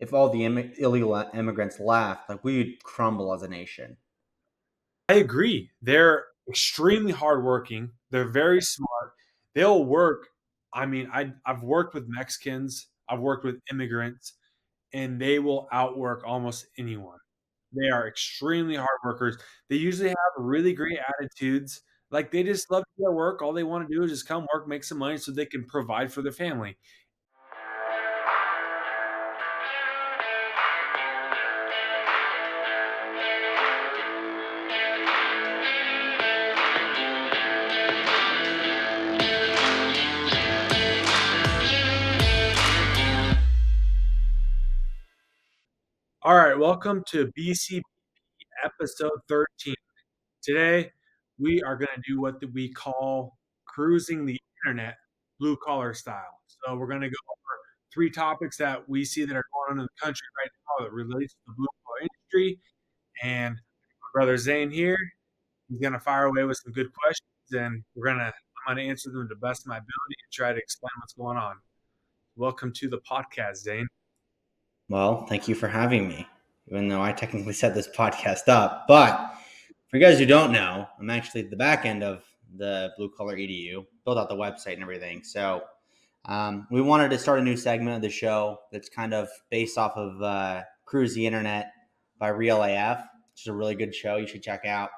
if all the illegal immigrants left, like we would crumble as a nation. I agree. They're extremely hardworking. They're very smart. They'll work. I mean, I've worked with Mexicans, I've worked with immigrants, and they will outwork almost anyone. They are extremely hard workers. They usually have really great attitudes. Like they just love their work. All they want to do is just come work, make some money so they can provide for their family. All right, welcome to BCBP episode 13. Today, we are going to do what we call cruising the internet blue collar style. So, we're going to go over three topics that we see that are going on in the country right now that relates to the blue collar industry. And my brother Zane here, he's going to fire away with some good questions, and I'm going to answer them to the best of my ability and try to explain what's going on. Welcome to the podcast, Zane. Well, thank you for having me, even though I technically set this podcast up. But for you guys who don't know, I'm actually the back end of the Blue Collar EDU, build out the website and everything. So we wanted to start a new segment of the show that's kind of based off of Cruise the Internet by Real AF, which is a really good show you should check out.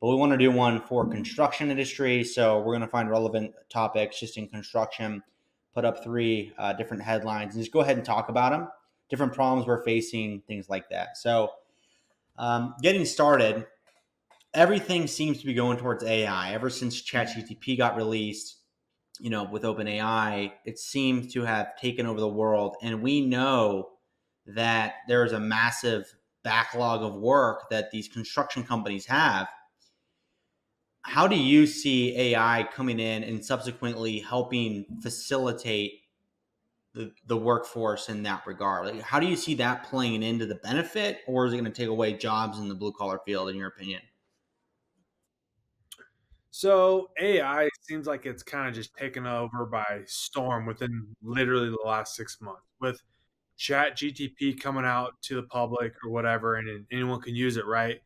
But we want to do one for construction industry. So we're going to find relevant topics just in construction, put up three different headlines, and just go ahead and talk about them, different problems we're facing, things like that. So getting started, everything seems to be going towards AI. Ever since ChatGPT got released, with OpenAI, it seems to have taken over the world. And we know that there's a massive backlog of work that these construction companies have. How do you see AI coming in and subsequently helping facilitate the workforce in that regard? Like, how do you see that playing into the benefit, or is it going to take away jobs in the blue collar field, in your opinion? So AI seems like it's kind of just taken over by storm within literally the last 6 months with Chat GTP coming out to the public or whatever, and then anyone can use it, right?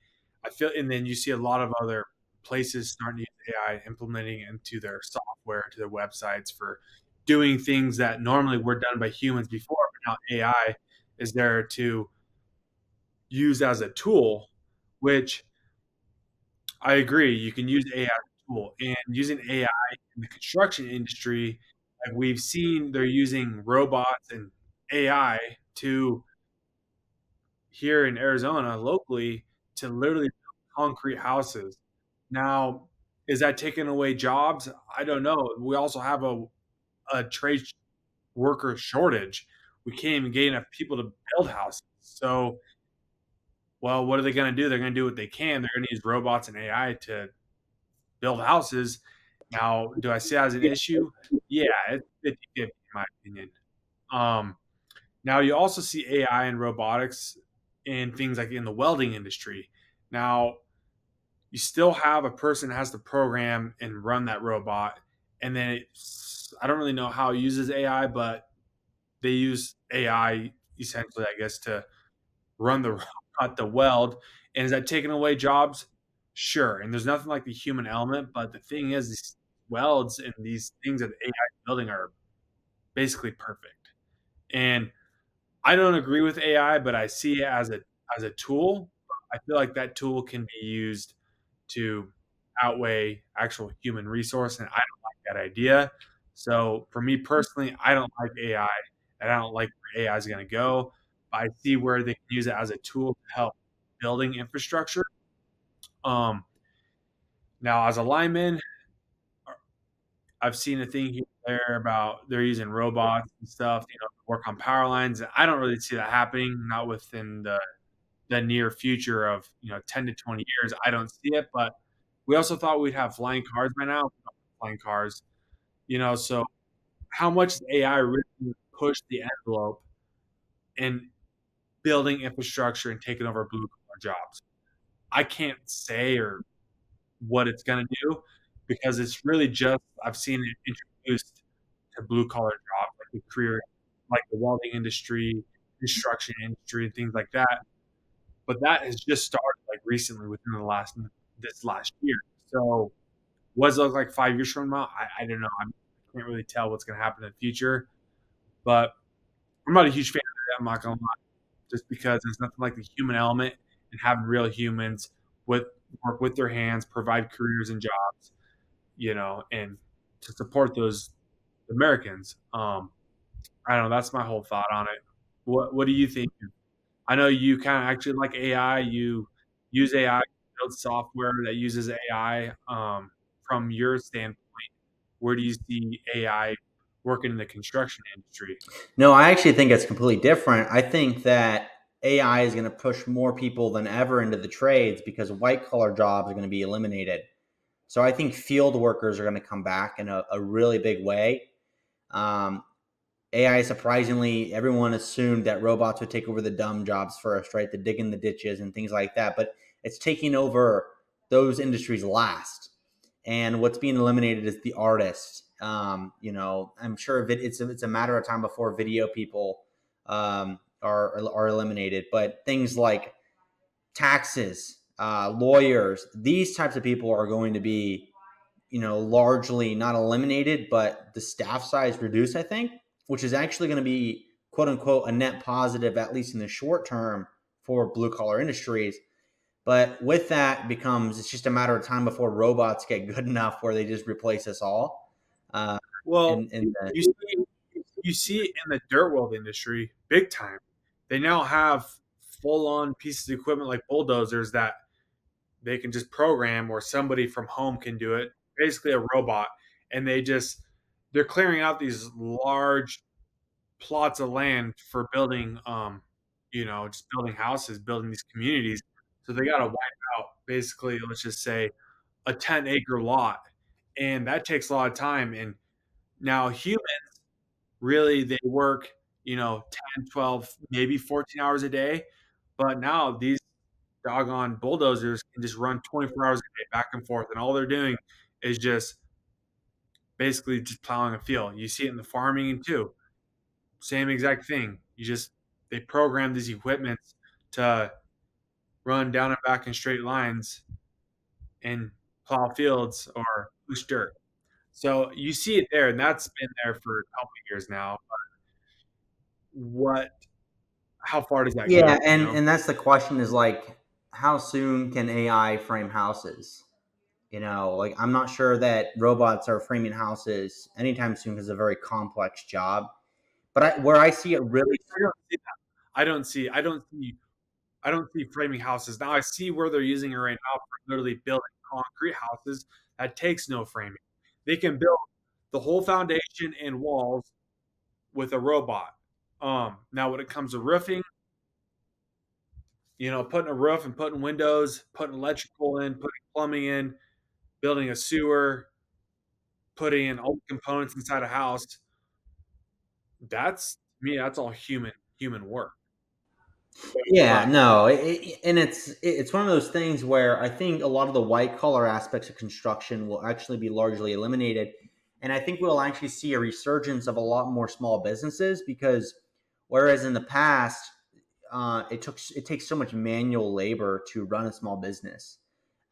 I feel, and then you see a lot of other places starting to use AI, implementing it into their software, to their websites for doing things that normally were done by humans before, but now AI is there to use as a tool, which I agree. You can use AI as a tool, and using AI in the construction industry, like we've seen, they're using robots and AI to here in Arizona locally to literally build concrete houses. Now, is that taking away jobs? I don't know. We also have a trade worker shortage. We can't even get enough people to build houses. So, well, what are they going to do? They're going to do what they can. They're going to use robots and AI to build houses. Now, do I see that as an issue? Yeah, it's 50-50 in my opinion. Um, Now you also see AI and robotics in things like in the welding industry. Now you still have a person that has to program and run that robot, and then I don't really know how it uses AI, but they use AI essentially, I guess, to run the robot to weld. And is that taking away jobs? Sure. And there's nothing like the human element, but the thing is, these welds and these things that AI is building are basically perfect. And I don't agree with AI, but I see it as a tool. I feel like that tool can be used to outweigh actual human resource, and I don't like that idea. So for me personally, I don't like AI, and I don't like where AI is going to go. But I see where they can use it as a tool to help building infrastructure. Um, Now, as a lineman, I've seen a thing here and there about they're using robots and stuff, to work on power lines. I don't really see that happening, not within the near future of 10 to 20 years. I don't see it, but we also thought we'd have flying cars by now. We don't have flying cars, so how much does AI really push the envelope in building infrastructure and taking over blue collar jobs? I can't say or what it's going to do because it's really just I've seen it introduced to blue collar jobs like the career, like the welding industry, construction industry and things like that. But that has just started like recently within the last this last year. So what does it look like 5 years from now? I don't know. I can't really tell what's going to happen in the future. But I'm not a huge fan of that. I'm not going to lie, just because there's nothing like the human element and having real humans with work with their hands, provide careers and jobs, and to support those Americans. I don't know. That's my whole thought on it. What do you think? I know you kind of actually like AI. You use AI to build software that uses AI. From your standpoint, where do you see AI working in the construction industry? No, I actually think it's completely different. I think that AI is going to push more people than ever into the trades because white collar jobs are going to be eliminated. So I think field workers are going to come back in a really big way. Um, AI, surprisingly, everyone assumed that robots would take over the dumb jobs first, right? The digging the ditches and things like that. But it's taking over those industries last. And what's being eliminated is the artist. I'm sure it's a matter of time before video people are eliminated. But things like taxes, lawyers, these types of people are going to be largely not eliminated, but the staff size reduced, I think, which is actually going to be quote unquote a net positive, at least in the short term for blue collar industries. But with that becomes, it's just a matter of time before robots get good enough where they just replace us all. Uh, Well, and you see, you see it in the dirt world industry big time. They now have full on pieces of equipment like bulldozers that they can just program, or somebody from home can do it. Basically, a robot, and they're clearing out these large plots of land for building, just building houses, building these communities. So they got to wipe out basically, let's just say, a 10-acre lot, and that takes a lot of time. And now humans really they work, 10, 12, maybe 14 hours a day, but now these doggone bulldozers can just run 24 hours a day back and forth, and all they're doing is just basically just plowing a field. You see it in the farming too. Same exact thing. They program these equipments to run down and back in straight lines and plow fields or push dirt. So you see it there, and that's been there for a couple of years now. What? How far does that yeah, go? and that's the question is like, how soon can AI frame houses? Like I'm not sure that robots are framing houses anytime soon because it's a very complex job. But where I see it really, I don't see that. I don't see. I don't see. I don't see framing houses now. I see where they're using it right now for literally building concrete houses that takes no framing. They can build the whole foundation and walls with a robot. Now when it comes to roofing, putting a roof and putting windows, putting electrical in, putting plumbing in, building a sewer, putting in all the components inside a house, that's me. That's all human work. yeah, But no, and it's one of those things where I think a lot of the white collar aspects of construction will actually be largely eliminated, and I think we'll actually see a resurgence of a lot more small businesses because whereas in the past it takes so much manual labor to run a small business,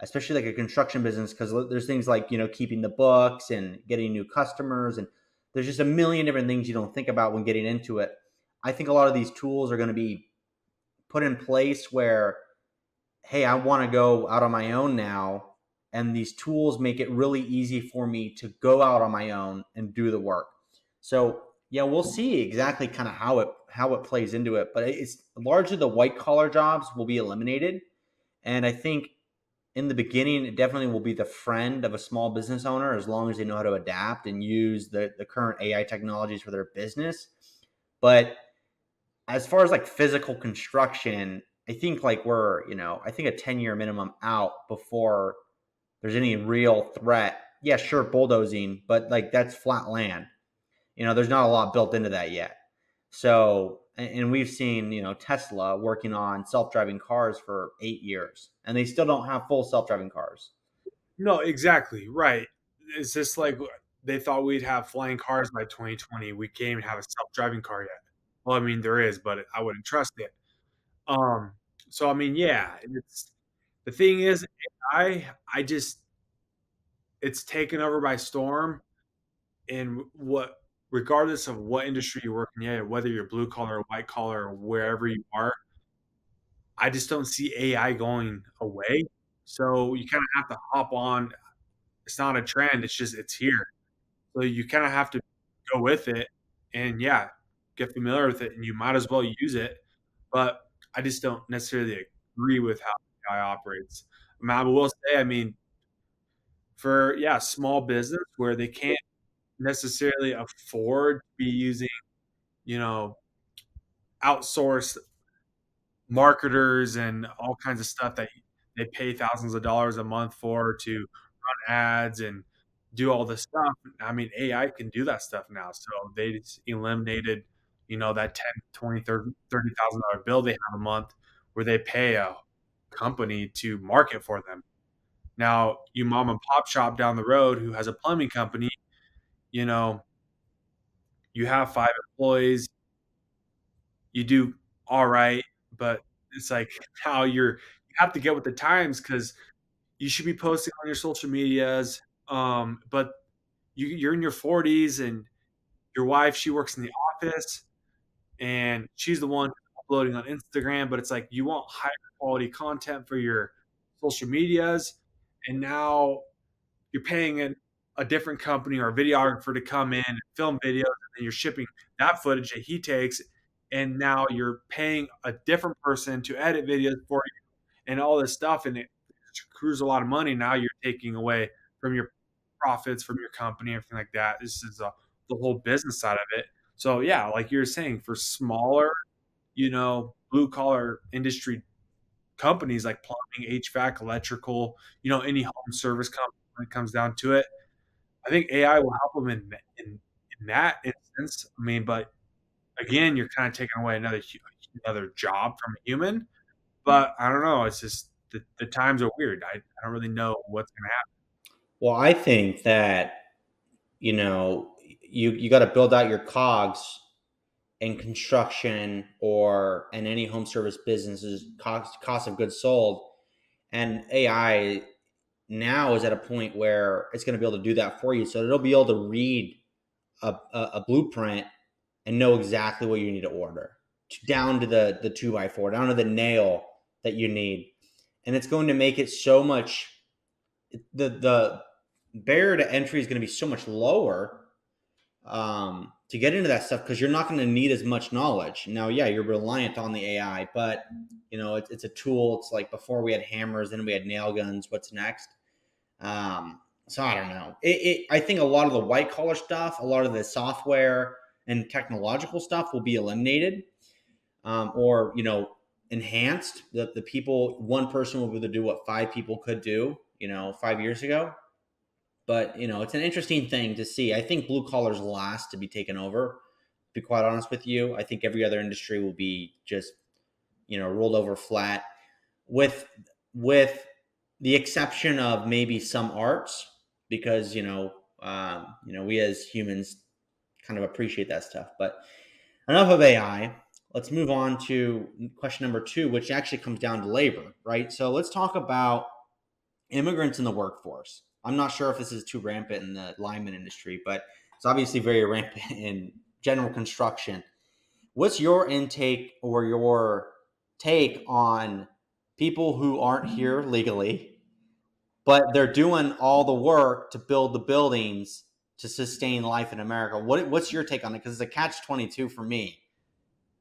especially like a construction business, because there's things like keeping the books and getting new customers, and there's just a million different things you don't think about when getting into it. I think a lot of these tools are going to be put in place where, hey, I want to go out on my own now, and these tools make it really easy for me to go out on my own and do the work. So yeah, we'll see exactly kind of how it plays into it, but it's largely the white collar jobs will be eliminated, and I think in the beginning it definitely will be the friend of a small business owner as long as they know how to adapt and use the current AI technologies for their business. But as far as like physical construction, I think like I think a 10-year minimum out before there's any real threat. Yeah, sure, bulldozing, but like that's flat land. There's not a lot built into that yet. So, and we've seen, Tesla working on self-driving cars for 8 years, and they still don't have full self-driving cars. no, exactly right. It's just like they thought we'd have flying cars by 2020. We can't even have a self-driving car yet. Well, I mean, there is, but I wouldn't trust it. Um, so I mean, yeah, it's the thing is, I just it's taken over by storm, and what regardless of what industry you're working in, whether you're blue collar or white collar or wherever you are, I just don't see AI going away. So you kind of have to hop on. It's not a trend. It's just it's here. So you kind of have to go with it, and yeah, get familiar with it, and you might as well use it. But I just don't necessarily agree with how AI operates. I mean, I will say, I mean, for yeah, small business where they can't necessarily afford to be using, you know, outsourced marketers and all kinds of stuff that they pay thousands of dollars a month for to run ads and do all this stuff. I mean, AI can do that stuff now. So they just eliminated, that 10, 20, $30,000 bill they have a month where they pay a company to market for them. Now, you mom and pop shop down the road who has a plumbing company, you know, you have 5 employees, you do all right, but it's like now you have to get with the times because you should be posting on your social medias. But you're in your 40s and your wife, she works in the office and she's the one uploading on Instagram, but it's like you want higher quality content for your social medias. And now you're paying a different company or a videographer to come in and film videos, and then you're shipping that footage that he takes, and now you're paying a different person to edit videos for you and all this stuff, and it accrues a lot of money. Now you're taking away from your profits from your company, everything like that. This is the whole business side of it. So yeah, like you're saying, for smaller, blue collar industry companies like plumbing, HVAC, electrical, any home service company when it comes down to it. I think AI will help them in that instance. I mean, but again, you're kind of taking away another job from a human. But I don't know. It's just the times are weird. I don't really know what's going to happen. Well, I think that you know you got to build out your cogs in construction or in any home service businesses, cost of goods sold, and AI now is at a point where it's going to be able to do that for you. So it'll be able to read a blueprint and know exactly what you need to order, down to the 2x4, down to the nail that you need, and it's going to make it so much, the barrier to entry is going to be so much lower, to get into that stuff, because you're not going to need as much knowledge. Now, yeah, you're reliant on the AI, but it's a tool. It's like before we had hammers, then we had nail guns. What's next? So I don't know. I think a lot of the white collar stuff, a lot of the software and technological stuff will be eliminated, or enhanced. The people, one person will be able to do what five people could do, 5 years ago. But it's an interesting thing to see. I think blue collars last to be taken over. To be quite honest with you, I think every other industry will be just rolled over flat, with with the exception of maybe some arts, because we as humans kind of appreciate that stuff. But enough of AI. Let's move on to question number two, which actually comes down to labor, right? So let's talk about immigrants in the workforce. I'm not sure if this is too rampant in the lineman industry, but it's obviously very rampant in general construction. What's your intake or your take on people who aren't here legally, but they're doing all the work to build the buildings to sustain life in America? What's your take on it? Because it's a catch-22 for me.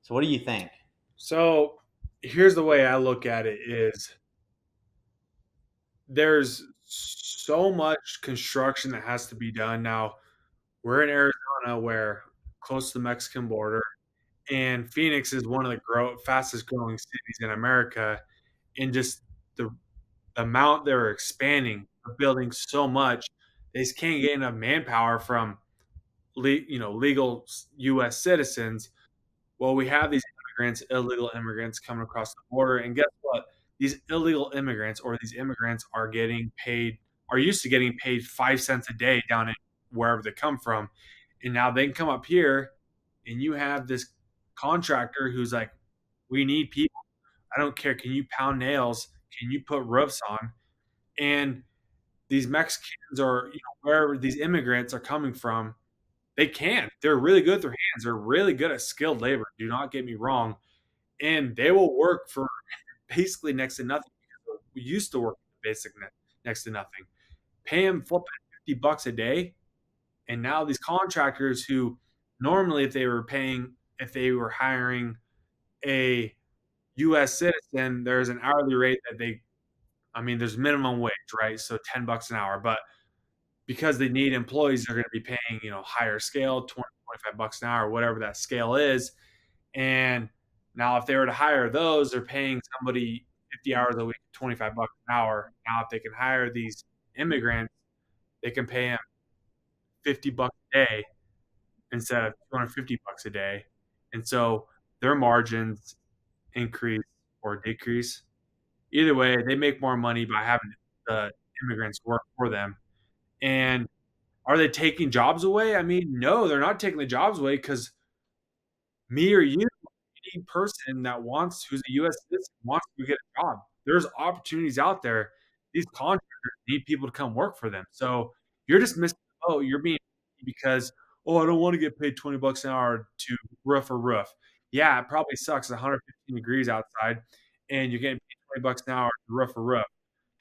So what do you think? So here's the way I look at it: is there's so much construction that has to be done now. We're in Arizona, where close to the Mexican border, and Phoenix is one of the fastest growing cities in America. And just the amount they're expanding, they're building so much, they just can't get enough manpower from legal U.S. citizens. Well, we have these immigrants, illegal immigrants coming across the border, and guess what? These illegal immigrants or these immigrants are used to getting paid 5 cents a day down in wherever they come from, and now they can come up here, and you have this contractor who's like, we need people. I don't care. Can you pound nails? Can you put roofs on? And these Mexicans or wherever these immigrants are coming from, they can. They're really good with their hands. They're really good at skilled labor. Do not get me wrong. And they will work for basically next to nothing. We used to work basic next to nothing. Pay them flipping $50 a day, and now these contractors who normally if they were hiring a U.S. citizen, there's an hourly rate that there's minimum wage, right? So $10 an hour, but because they need employees, they're going to be paying, higher scale, 20, $25 an hour, whatever that scale is. And now if they were to hire those, they're paying somebody 50 hours a week, $25 an hour. Now, if they can hire these immigrants, they can pay them $50 a day instead of $250 a day. And so their margins increase or decrease. Either way, they make more money by having the immigrants work for them. And are they taking jobs away? I mean, no, they're not taking the jobs away because me or you, any person who's a U.S. citizen wants to get a job. There's opportunities out there. These contractors need people to come work for them. So you're just missing the boat. You're being because, I don't want to get paid $20 an hour to roof a roof. Yeah, it probably sucks. It's 115 degrees outside, and you're getting paid $20 an hour to roof a roof.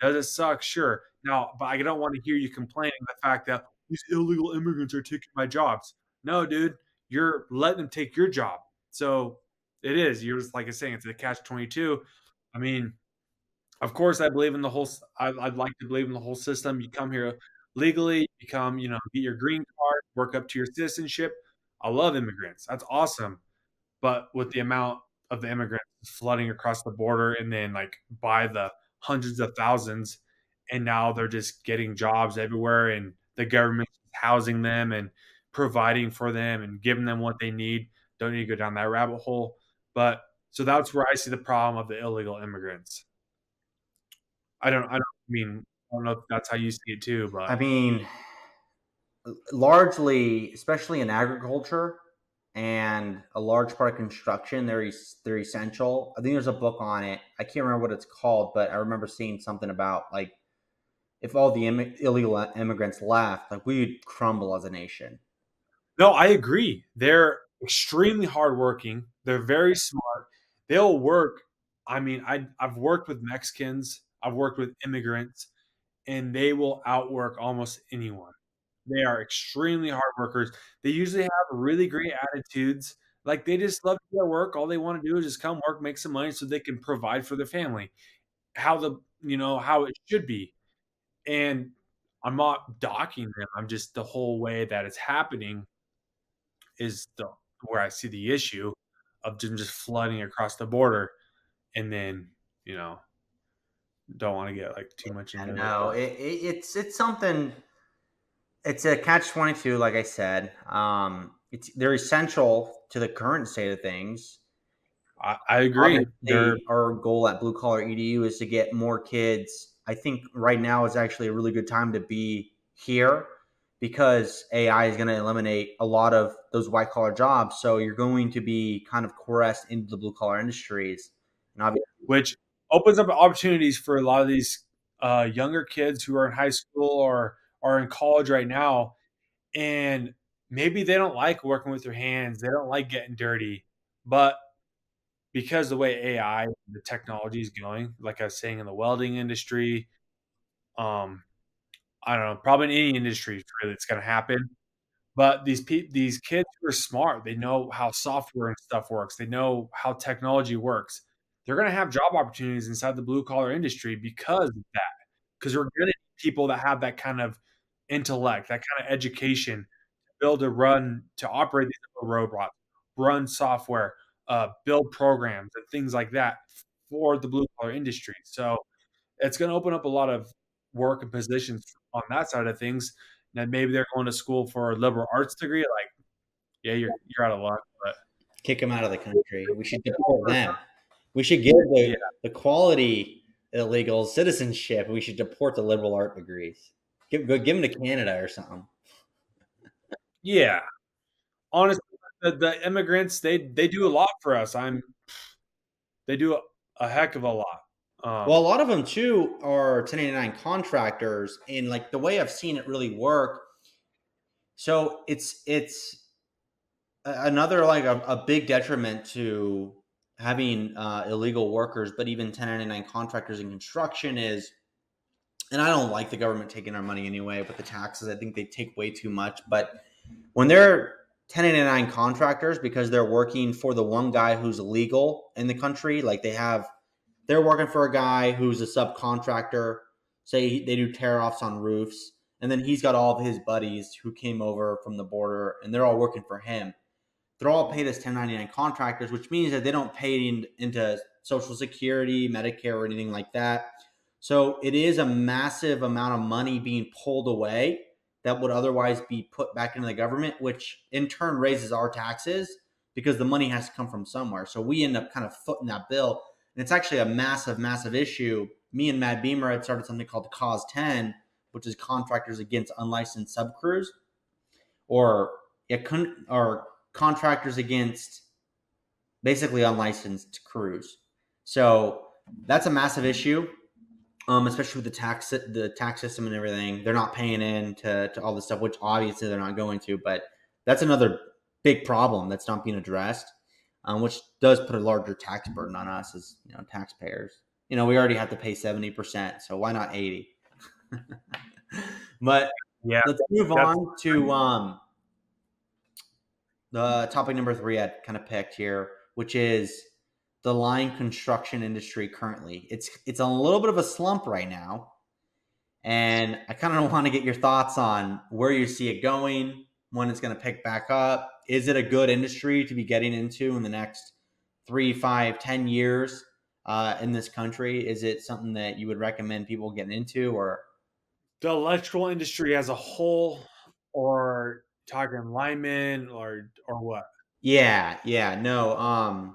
Does it suck? Sure. Now, but I don't want to hear you complaining the fact that these illegal immigrants are taking my jobs. No, dude, you're letting them take your job. So it is. You're just like I saying, it's a catch-22. I mean, of course, I believe in the whole. I'd like to believe in the whole system. You come here legally, get your green card, work up to your citizenship. I love immigrants. That's awesome. But with the amount of the immigrants flooding across the border, and then like by the hundreds of thousands, and now they're just getting jobs everywhere, and the government's housing them and providing for them and giving them what they need. Don't need to go down that rabbit hole. But so that's where I see the problem of the illegal immigrants. I don't know if that's how you see it too, but I mean, largely, especially in agriculture and a large part of construction, they're essential. I think there's a book on it. I can't remember what it's called, but I remember seeing something about like if all the illegal immigrants left, like we would crumble as a nation. no, I agree. They're extremely hardworking. They're very smart. They'll work. I've worked with Mexicans. I've worked with immigrants, and they will outwork almost anyone. They are extremely hard workers. They usually have really great attitudes. Like they just love to go to work. All they want to do is just come work, make some money so they can provide for their family. How it should be. And I'm not docking them. I'm just the whole way that it's happening is where I see the issue of them just flooding across the border, and then you know don't want to get like too much into And it. no, it's something. It's a catch-22, like I said. They're essential to the current state of things. I agree. Our goal at Blue Collar EDU is to get more kids. I think right now is actually a really good time to be here because AI is going to eliminate a lot of those white collar jobs. So you're going to be kind of coerced into the blue collar industries, and obviously, which opens up opportunities for a lot of these younger kids who are in high school or are in college right now, and maybe they don't like working with their hands. They don't like getting dirty, but because the way AI, the technology is going, like I was saying in the welding industry, um, I don't know, probably in any industry, really, it's going to happen. But these kids who are smart, they know how software and stuff works. They know how technology works. They're going to have job opportunities inside the blue collar industry because of that. Because we're going to need people that have that kind of intellect, that kind of education to build to operate these little robots, run software, build programs, and things like that for the blue collar industry. So it's going to open up a lot of work and positions on that side of things. And maybe they're going to school for a liberal arts degree. Like, yeah, you're out of luck. But kick them out of the country. We should deport them. We should give yeah, the quality illegal citizenship. We should deport the liberal art degrees. Give them to Canada or something. yeah. Honestly, the immigrants, they do a lot for us. They do a heck of a lot. Well, a Um, lot of them too are 1099 contractors, and like the way I've seen it really work. So it's another like a big detriment to having illegal workers, but even 1099 contractors in construction is, and I don't like the government taking our money anyway, but the taxes, I think they take way too much. But when they're 1099 contractors, because they're working for the one guy who's illegal in the country, like they're working for a guy who's a subcontractor. Say they do tear offs on roofs, and then he's got all of his buddies who came over from the border, and they're all working for him. They're all paid as 1099 contractors, which means that they don't pay into Social Security, Medicare, or anything like that. So it is a massive amount of money being pulled away that would otherwise be put back into the government, which in turn raises our taxes because the money has to come from somewhere. So we end up kind of footing that bill. And it's actually a massive, massive issue. Me and Matt Beamer had started something called the Cause 10, which is contractors against unlicensed subcrews, or or contractors against basically unlicensed crews. So that's a massive issue, especially with the tax system and everything. They're not paying in to all this stuff, which obviously they're not going to. But that's another big problem that's not being addressed, which does put a larger tax burden on us as taxpayers. We already have to pay 70%, so why not 80? But yeah, let's move that's on to the topic number 3 I kind of picked here, which is the line construction industry currently. It's a little bit of a slump right now, and I kind of want to get your thoughts on where you see it going, when it's going to pick back up. Is it a good industry to be getting into in the next 3, 5, 10 years in this country? Is it something that you would recommend people getting into, or the electrical industry as a whole, or talking linemen, or what? yeah, no,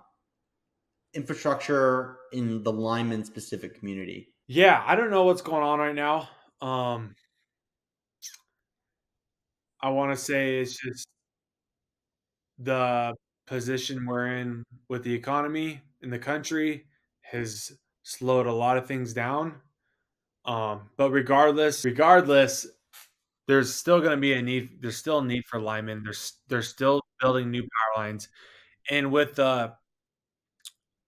infrastructure in the lineman specific community? Yeah, I don't know what's going on right now. Um, I want to say it's just the position we're in with the economy in the country has slowed a lot of things down. But regardless, there's still going to be a need. There's still a need for linemen. They're still building new power lines, and with the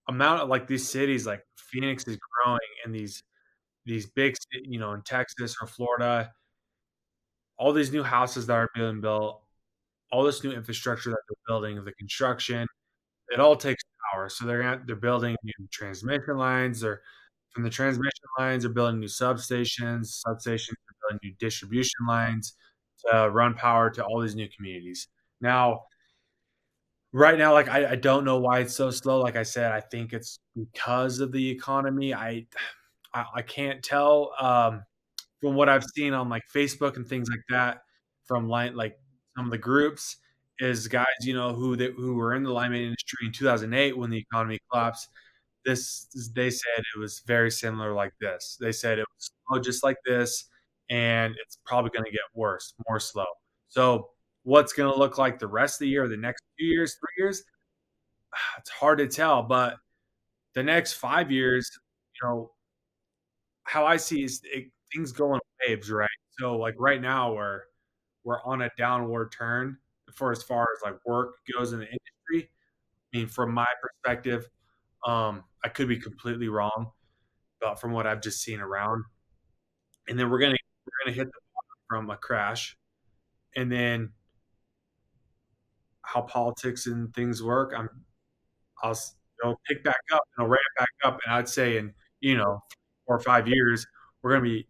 amount of like these cities, like Phoenix is growing, and these big, in Texas or Florida, all these new houses that are being built, all this new infrastructure that they're building, the construction, it all takes power. So they're building new transmission lines, or from the transmission lines, they're building new substations. Substations are building new distribution lines to run power to all these new communities. Now, right now, like I don't know why it's so slow. Like I said, I think it's because of the economy. I can't tell. From what I've seen on like Facebook and things like that, from like some of the groups, is guys who were in the lineman industry in 2008 when the economy collapsed. They said it was very similar like this. They said it was slow just like this, and it's probably going to get worse, more slow. So what's going to look like the rest of the year, the next 2 years, 3 years? It's hard to tell, but the next 5 years, you know, how I see is things go in waves, right? So like right now, we're on a downward turn for as far as like work goes in the industry. I mean, from my perspective, I could be completely wrong, but from what I've just seen around, and then we're gonna hit the bottom from a crash, and then how politics and things work, I'll pick back up and I'll ramp back up, and I'd say in 4 or 5 years we're gonna be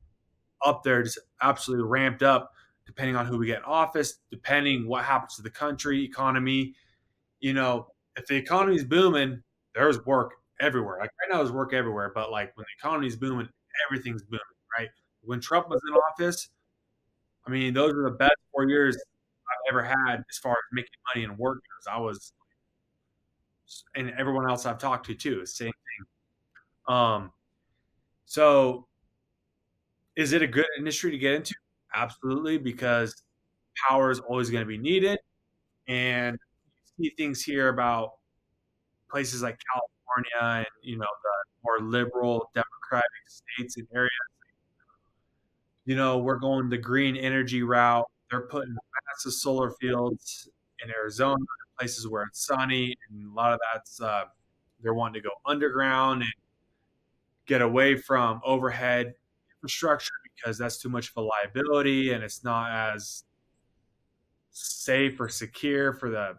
up there, just absolutely ramped up, depending on who we get in office, depending what happens to the country economy. If the economy's booming, there's work everywhere. Like right now, there's work everywhere. But like when the economy's booming, everything's booming, right? When Trump was in office, I mean, those are the best 4 years I've ever had as far as making money and work goes. And everyone else I've talked to too, same thing. Um, so is it a good industry to get into? Absolutely, because power is always going to be needed, and see things here about places like California and the more liberal democratic states and areas. We're going the green energy route. They're putting massive solar fields in Arizona, places where it's sunny, and a lot of that's they're wanting to go underground and get away from overhead infrastructure because that's too much of a liability and it's not as safe or secure for the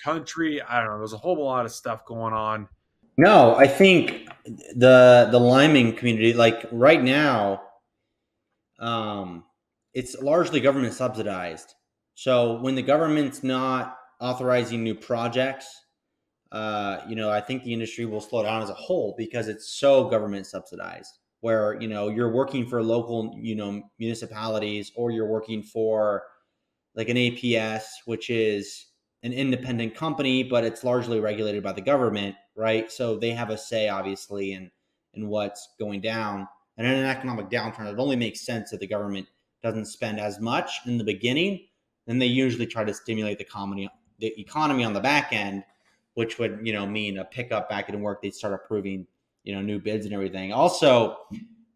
country. I don't know. There's a whole lot of stuff going on. No, I think the Lyman community, like right now, it's largely government subsidized. So when the government's not authorizing new projects, I think the industry will slow down as a whole because it's so government subsidized. Where you're working for local municipalities, or you're working for like an APS, which is an independent company, but it's largely regulated by the government, right? So they have a say, obviously, in what's going down. And in an economic downturn, it only makes sense that the government doesn't spend as much in the beginning. Then they usually try to stimulate the economy on the back end, which would mean a pickup back in work. They'd start approving new bids and everything. Also,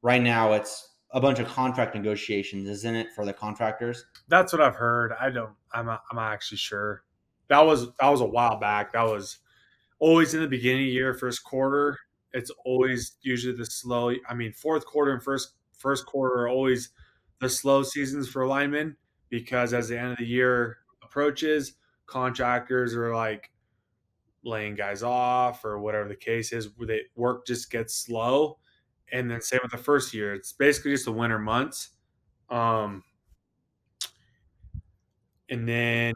right now it's a bunch of contract negotiations, isn't it, for the contractors? That's what I've heard. I'm not actually sure. That was a while back. That was always in the beginning of the year, first quarter. It's always usually the slow. I mean, fourth quarter and first quarter are always the slow seasons for linemen because as the end of the year approaches, contractors are like laying guys off or whatever the case is. Where work just gets slow, and then same with the first year. It's basically just the winter months. Um, and then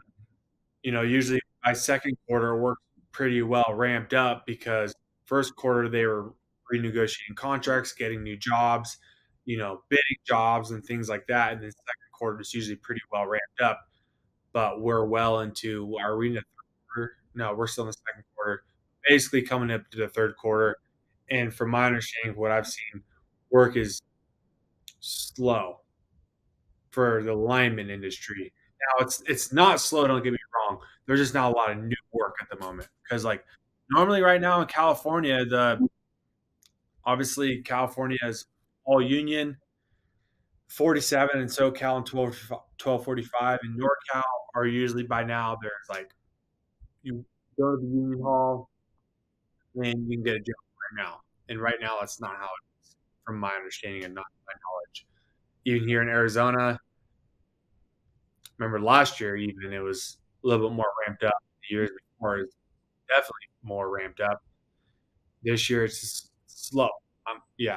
usually by second quarter, work pretty well ramped up because first quarter they were renegotiating contracts, getting new jobs, bidding jobs and things like that. And then second quarter is usually pretty well ramped up. But we're well into our we in the third quarter? No, we're still in the second quarter, basically coming up to the third quarter. And from my understanding of what I've seen, work is slow for the lineman industry. Now it's not slow, don't get me wrong. There's just not a lot of new work at the moment because like normally right now in California, the obviously California is all union, 47 in SoCal and 1245 in NorCal are usually by now there's like you go to the union hall and you can get a job right now. And right now that's not how it is from my understanding and not my knowledge. Even here in Arizona, remember last year even it was a little bit more ramped up. The years before is definitely more ramped up. This year it's just slow.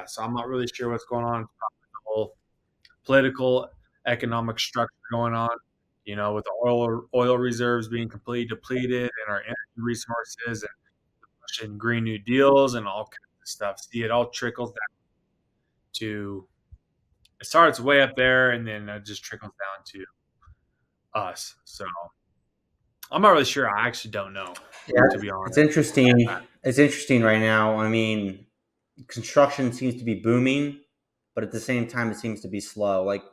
So I'm not really sure what's going on. It's probably the whole political economic structure going on. With the oil reserves being completely depleted and our energy resources and pushing Green New Deals and all kinds of stuff. See, it all trickles down to it starts way up there and then it just trickles down to us. So I'm not really sure. I actually don't know, Yeah, to be honest. it's interesting. It's interesting right now. I mean, construction seems to be booming, but at the same time, it seems to be slow. Like,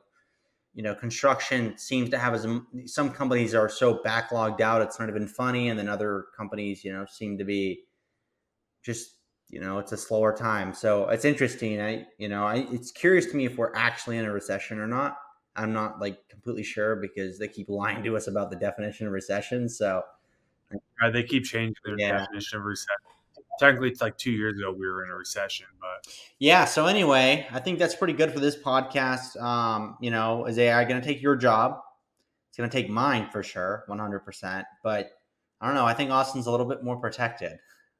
construction seems to have some companies are so backlogged out, it's not even funny. And then other companies, seem to be just, it's a slower time. So it's interesting. It's curious to me if we're actually in a recession or not. I'm not like completely sure because they keep lying to us about the definition of recession. So They keep changing their definition of recession. Technically, it's like 2 years ago we were in a recession, but yeah. So anyway, I think that's pretty good for this podcast. Is AI going to take your job? It's going to take mine for sure, 100%. But I don't know. I think Austin's a little bit more protected.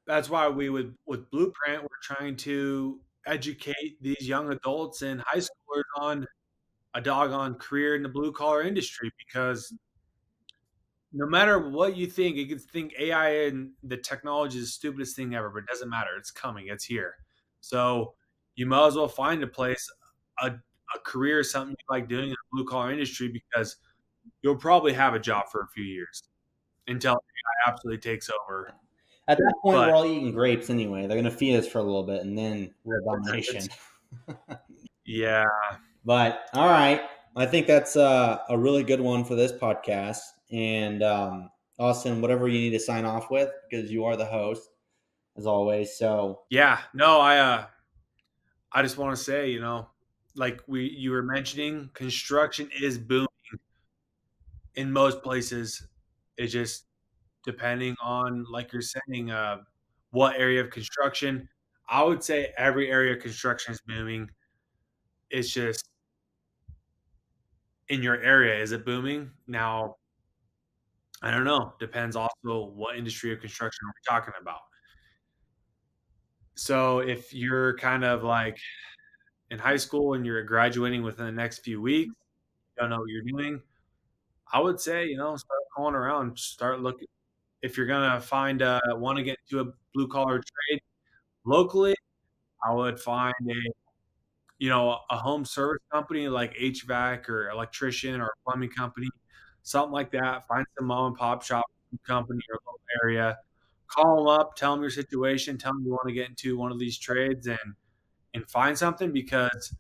that's why with Blueprint, we're trying to educate these young adults and high schoolers on a doggone career in the blue collar industry because no matter what you think, you can think AI and the technology is the stupidest thing ever, but it doesn't matter. It's coming. It's here. So you might as well find a place, a career, something you like doing in the blue collar industry because you'll probably have a job for a few years until AI absolutely takes over. At that point, we're all eating grapes anyway. They're going to feed us for a little bit, and then we're a domination. Yeah. But all right, I think that's a really good one for this podcast. And Austin, whatever you need to sign off with, because you are the host as always. So Yeah, no, I just want to say, like you were mentioning, construction is booming in most places. It just depending on, like you're saying, what area of construction. I would say every area of construction is booming. It's just in your area, is it booming? Now, I don't know. Depends also what industry of construction we're talking about. So if you're kind of like in high school and you're graduating within the next few weeks, don't know what you're doing, I would say, start calling around, start looking. If you're gonna want to get into a blue collar trade locally, I would find a home service company like HVAC or electrician or plumbing company, something like that. Find some mom and pop shop company or local area. Call them up, tell them your situation, tell them you want to get into one of these trades and find something because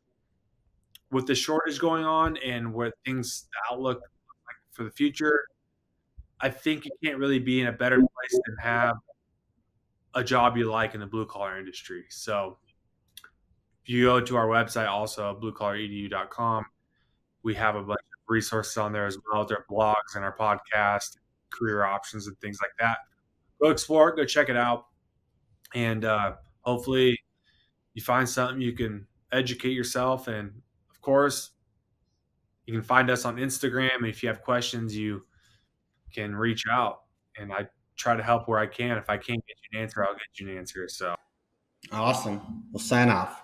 with the shortage going on and where things the outlook like for the future, I think you can't really be in a better place than have a job you like in the blue collar industry. So if you go to our website also, bluecollaredu.com, we have a bunch of resources on there as well. There are blogs and our podcast, career options and things like that. Go explore it, go check it out. And hopefully you find something you can educate yourself. And of course, you can find us on Instagram. And if you have questions, you can reach out. And I try to help where I can. If I can't get you an answer, I'll get you an answer. So awesome. We'll sign off.